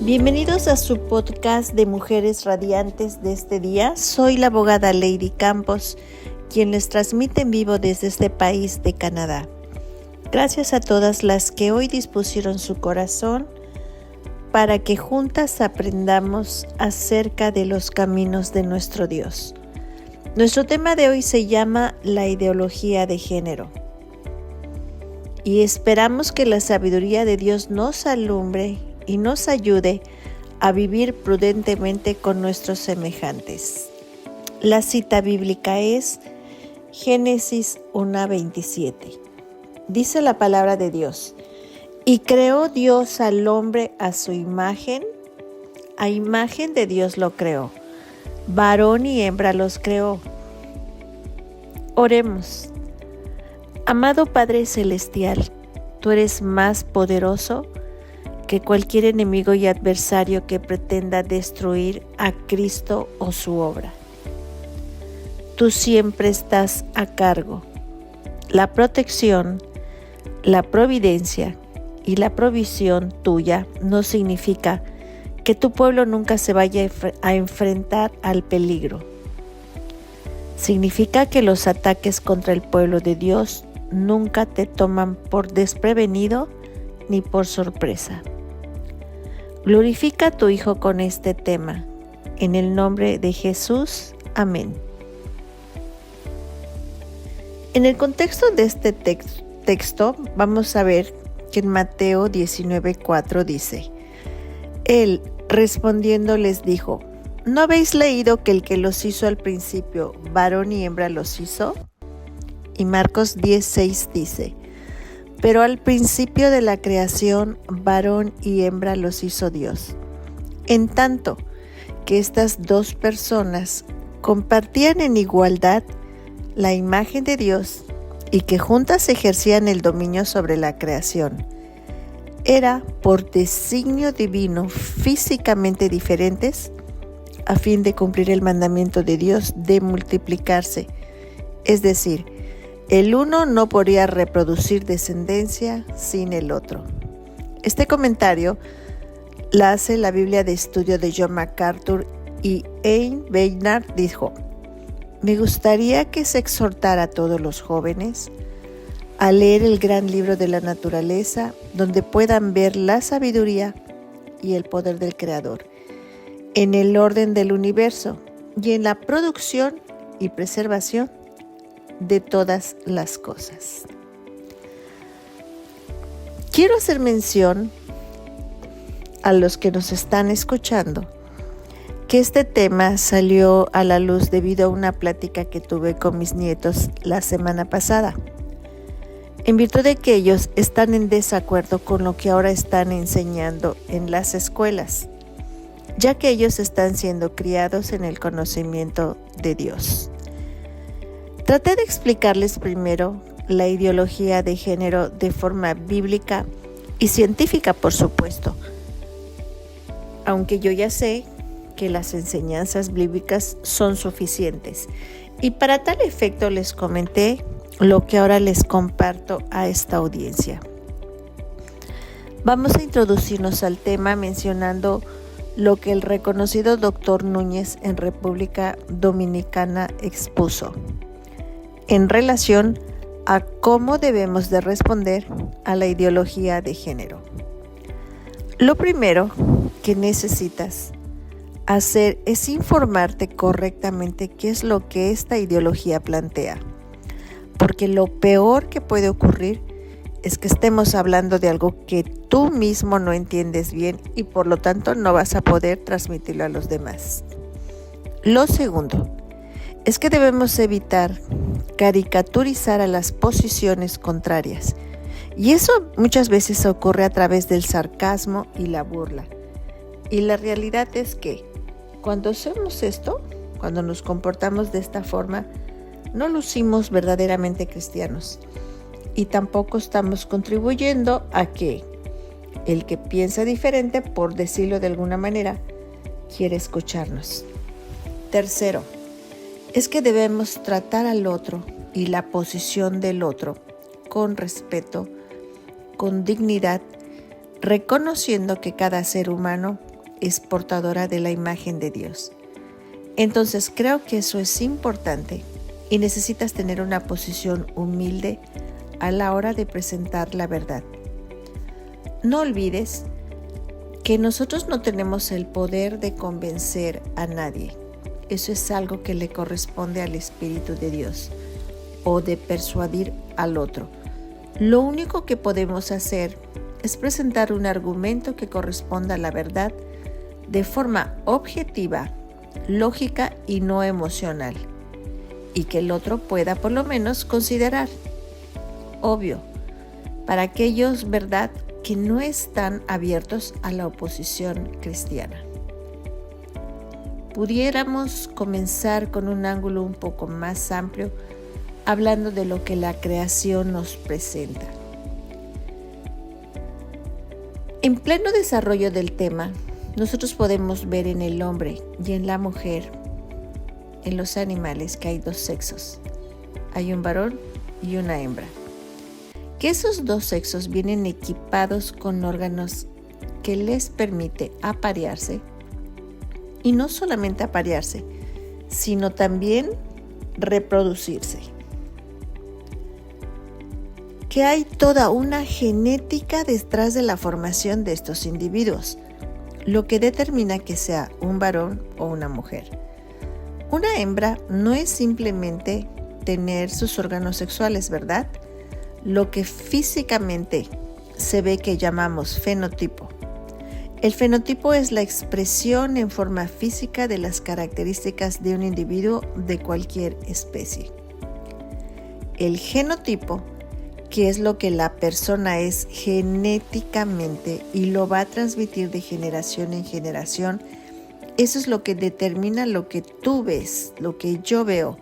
Bienvenidos a su podcast de Mujeres Radiantes de este día. Soy la abogada Lady Campos, quien les transmite en vivo desde este país de Canadá. Gracias a todas las que hoy dispusieron su corazón para que juntas aprendamos acerca de los caminos de nuestro Dios. Nuestro tema de hoy se llama la ideología de género. Y esperamos que la sabiduría de Dios nos alumbre y nos ayude a vivir prudentemente con nuestros semejantes. La cita bíblica es Génesis 1:27. Dice la palabra de Dios: y creó Dios al hombre a su imagen, a imagen de Dios lo creó, varón y hembra los creó. Oremos. Amado Padre Celestial, tú eres más poderoso que cualquier enemigo y adversario que pretenda destruir a Cristo o su obra. Tú siempre estás a cargo. La protección, la providencia y la provisión tuya no significa que tu pueblo nunca se vaya a enfrentar al peligro. Significa que los ataques contra el pueblo de Dios nunca te toman por desprevenido ni por sorpresa. Glorifica a tu Hijo con este tema. En el nombre de Jesús. Amén. En el contexto de este texto vamos a ver que en Mateo 19:4 dice: Él respondiendo les dijo: ¿no habéis leído que el que los hizo al principio, varón y hembra los hizo? Y Marcos 10:6 dice: pero al principio de la creación, varón y hembra los hizo Dios. En tanto que estas dos personas compartían en igualdad la imagen de Dios y que juntas ejercían el dominio sobre la creación, era por designio divino físicamente diferentes a fin de cumplir el mandamiento de Dios de multiplicarse. Es decir, el uno no podría reproducir descendencia sin el otro. Este comentario la hace la Biblia de Estudio de John MacArthur, y Anne Maynard dijo: me gustaría que se exhortara a todos los jóvenes a leer el gran libro de la naturaleza, donde puedan ver la sabiduría y el poder del Creador en el orden del universo y en la producción y preservación de todas las cosas. Quiero hacer mención a los que nos están escuchando que este tema salió a la luz debido a una plática que tuve con mis nietos la semana pasada, en virtud de que ellos están en desacuerdo con lo que ahora están enseñando en las escuelas, ya que ellos están siendo criados en el conocimiento de Dios. Traté de explicarles primero la ideología de género de forma bíblica y científica, por supuesto, aunque yo ya sé que las enseñanzas bíblicas son suficientes. Y para tal efecto les comenté lo que ahora les comparto a esta audiencia. Vamos a introducirnos al tema mencionando lo que el reconocido Dr. Núñez en República Dominicana expuso en relación a cómo debemos de responder a la ideología de género. Lo primero que necesitas hacer es informarte correctamente qué es lo que esta ideología plantea, porque lo peor que puede ocurrir es que estemos hablando de algo que tú mismo no entiendes bien y por lo tanto no vas a poder transmitirlo a los demás. Lo segundo es que debemos evitar caricaturizar a las posiciones contrarias, y eso muchas veces ocurre a través del sarcasmo y la burla. Y la realidad es que cuando hacemos esto, cuando nos comportamos de esta forma, no lucimos verdaderamente cristianos y tampoco estamos contribuyendo a que el que piensa diferente, por decirlo de alguna manera, quiere escucharnos. Tercero, es que debemos tratar al otro y la posición del otro con respeto, con dignidad, reconociendo que cada ser humano es portadora de la imagen de Dios. Entonces creo que eso es importante y necesitas tener una posición humilde a la hora de presentar la verdad. No olvides que nosotros no tenemos el poder de convencer a nadie. Eso es algo que le corresponde al Espíritu de Dios, o de persuadir al otro. Lo único que podemos hacer es presentar un argumento que corresponda a la verdad de forma objetiva, lógica y no emocional, y que el otro pueda por lo menos considerar. Obvio, para aquellos, ¿verdad?, que no están abiertos a la oposición cristiana. Pudiéramos comenzar con un ángulo un poco más amplio, hablando de lo que la creación nos presenta. En pleno desarrollo del tema, nosotros podemos ver en el hombre y en la mujer, en los animales, que hay dos sexos. Hay un varón y una hembra. Que esos dos sexos vienen equipados con órganos que les permite aparearse, y no solamente aparearse, sino también reproducirse. Que hay toda una genética detrás de la formación de estos individuos, lo que determina que sea un varón o una mujer. Una hembra no es simplemente tener sus órganos sexuales, ¿verdad? Lo que físicamente se ve que llamamos fenotipo. El fenotipo es la expresión en forma física de las características de un individuo de cualquier especie. El genotipo, que es lo que la persona es genéticamente y lo va a transmitir de generación en generación, eso es lo que determina lo que tú ves, lo que yo veo.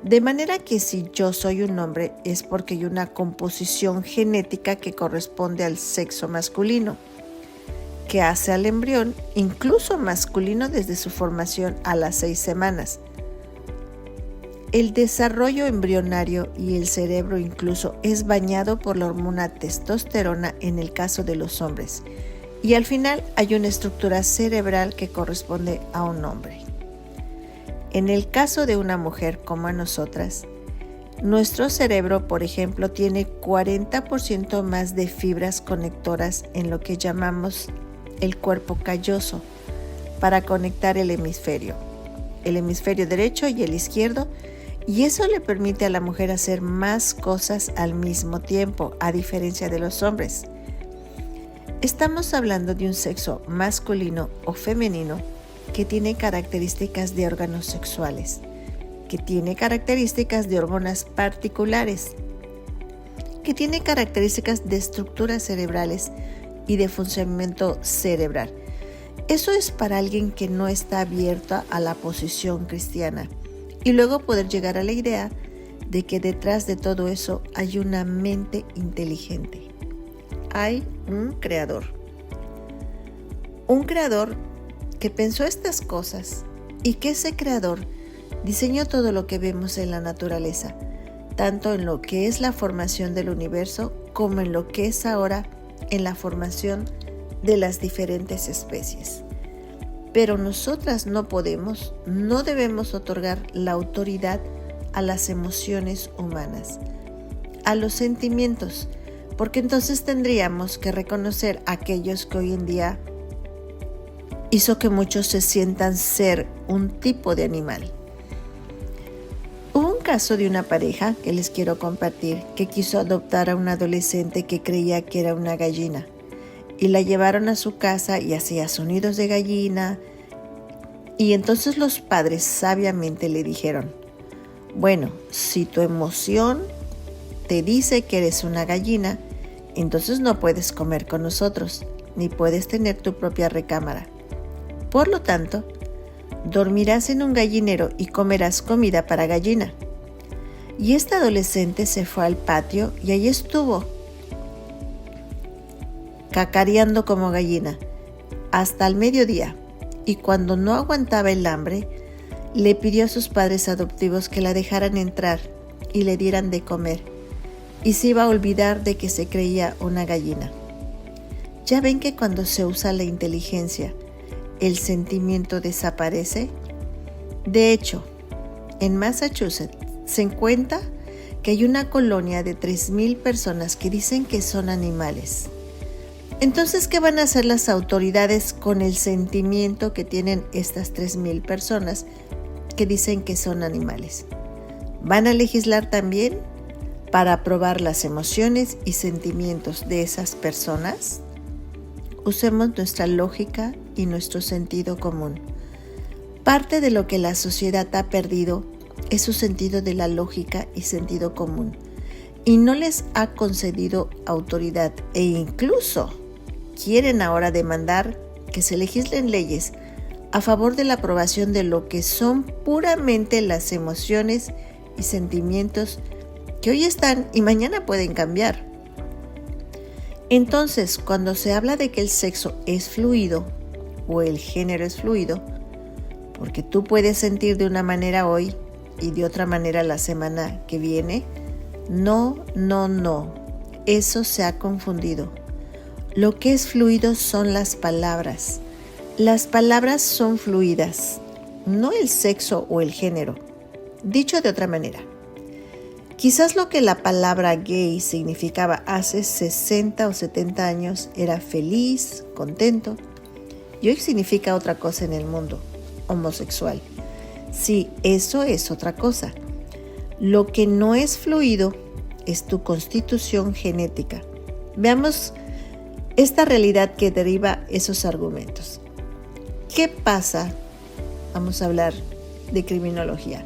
De manera que si yo soy un hombre es porque hay una composición genética que corresponde al sexo masculino, que hace al embrión incluso masculino desde su formación a las 6 semanas. El desarrollo embrionario y el cerebro incluso es bañado por la hormona testosterona en el caso de los hombres, y al final hay una estructura cerebral que corresponde a un hombre. En el caso de una mujer como a nosotras, nuestro cerebro, por ejemplo, tiene 40% más de fibras conectoras en lo que llamamos el cuerpo calloso para conectar el hemisferio derecho y el izquierdo, y eso le permite a la mujer hacer más cosas al mismo tiempo, a diferencia de los hombres. Estamos hablando de un sexo masculino o femenino que tiene características de órganos sexuales, que tiene características de hormonas particulares, que tiene características de estructuras cerebrales y de funcionamiento cerebral. Eso es para alguien que no está abierto a la posición cristiana, y luego poder llegar a la idea de que detrás de todo eso hay una mente inteligente. Hay un creador que pensó estas cosas, y que ese creador diseñó todo lo que vemos en la naturaleza, tanto en lo que es la formación del universo como en lo que es ahora en la formación de las diferentes especies. Pero nosotras no debemos otorgar la autoridad a las emociones humanas, a los sentimientos, porque entonces tendríamos que reconocer a aquellos que hoy en día hizo que muchos se sientan ser un tipo de animal. Hubo un caso de una pareja que les quiero compartir, que quiso adoptar a una adolescente que creía que era una gallina, y la llevaron a su casa y hacía sonidos de gallina, y entonces los padres sabiamente le dijeron: bueno, si tu emoción te dice que eres una gallina, entonces no puedes comer con nosotros, ni puedes tener tu propia recámara. Por lo tanto, dormirás en un gallinero y comerás comida para gallina. Y esta adolescente se fue al patio y allí estuvo, cacareando como gallina, hasta el mediodía, y cuando no aguantaba el hambre, le pidió a sus padres adoptivos que la dejaran entrar y le dieran de comer, y se iba a olvidar de que se creía una gallina. Ya ven que cuando se usa la inteligencia el sentimiento desaparece? De hecho, en Massachusetts se cuenta que hay una colonia de 3,000 personas que dicen que son animales. Entonces, ¿qué van a hacer las autoridades con el sentimiento que tienen estas 3,000 personas que dicen que son animales? ¿Van a legislar también para aprobar las emociones y sentimientos de esas personas? Usemos nuestra lógica y nuestro sentido común. Parte de lo que la sociedad ha perdido es su sentido de la lógica y sentido común, y no les ha concedido autoridad, e incluso quieren ahora demandar que se legislen leyes a favor de la aprobación de lo que son puramente las emociones y sentimientos que hoy están y mañana pueden cambiar. Entonces, cuando se habla de que el sexo es fluido o el género es fluido, porque tú puedes sentir de una manera hoy y de otra manera la semana que viene, no, eso se ha confundido. Lo que es fluido son las palabras. Las palabras son fluidas, no el sexo o el género. Dicho de otra manera, quizás lo que la palabra gay significaba hace 60 o 70 años era feliz, contento, y hoy significa otra cosa en el mundo, homosexual. Sí, eso es otra cosa. Lo que no es fluido es tu constitución genética. Veamos esta realidad que deriva esos argumentos. ¿Qué pasa? Vamos a hablar de criminología.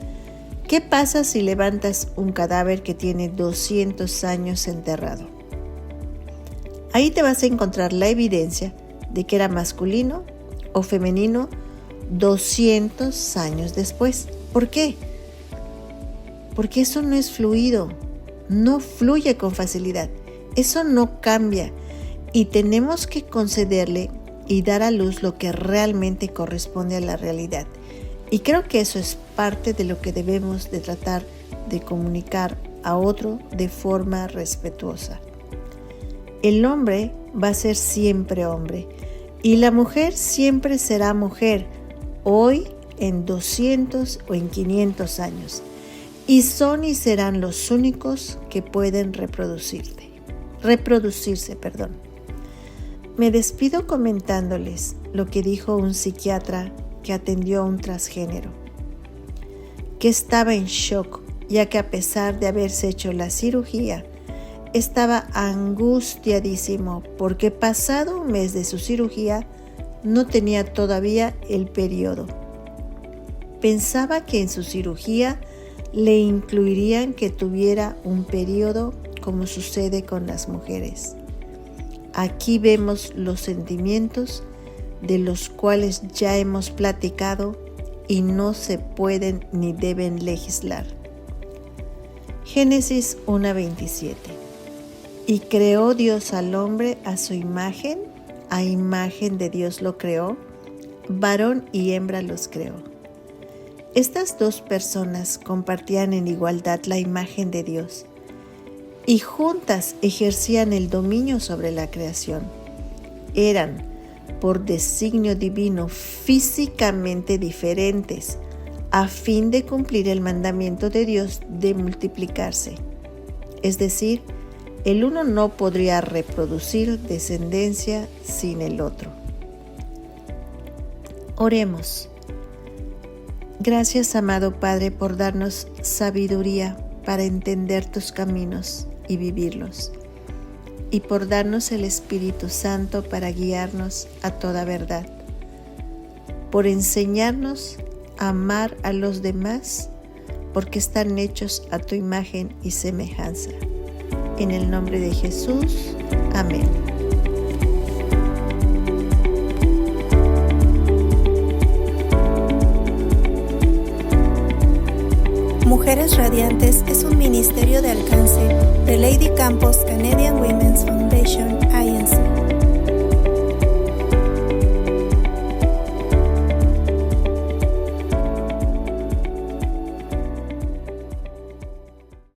¿Qué pasa si levantas un cadáver que tiene 200 años enterrado? Ahí te vas a encontrar la evidencia de que era masculino o femenino 200 años después. ¿Por qué? Porque eso no es fluido, no fluye con facilidad, eso no cambia y tenemos que concederle y dar a luz lo que realmente corresponde a la realidad. Y creo que eso es parte de lo que debemos de tratar de comunicar a otro de forma respetuosa. El hombre va a ser siempre hombre y la mujer siempre será mujer, hoy, en 200 o en 500 años. Y son y serán los únicos que pueden reproducirse. Me despido comentándoles lo que dijo un psiquiatra que atendió a un transgénero, que estaba en shock, ya que a pesar de haberse hecho la cirugía, estaba angustiadísimo porque pasado un mes de su cirugía no tenía todavía el periodo. Pensaba que en su cirugía le incluirían que tuviera un periodo como sucede con las mujeres. Aquí vemos los sentimientos de los cuales ya hemos platicado y no se pueden ni deben legislar. Génesis 1:27. Y creó Dios al hombre a su imagen, a imagen de Dios lo creó, varón y hembra los creó. Estas dos personas compartían en igualdad la imagen de Dios y juntas ejercían el dominio sobre la creación. Eran, por designio divino, físicamente diferentes, a fin de cumplir el mandamiento de Dios de multiplicarse. Es decir, el uno no podría reproducir descendencia sin el otro. Oremos. Gracias, amado Padre, por darnos sabiduría para entender tus caminos y vivirlos, y por darnos el Espíritu Santo para guiarnos a toda verdad, por enseñarnos a amar a los demás, porque están hechos a tu imagen y semejanza. En el nombre de Jesús, amén. Mujeres Radiantes es un ministerio de alcance de Lady Campos Canadian Women's Foundation, INC.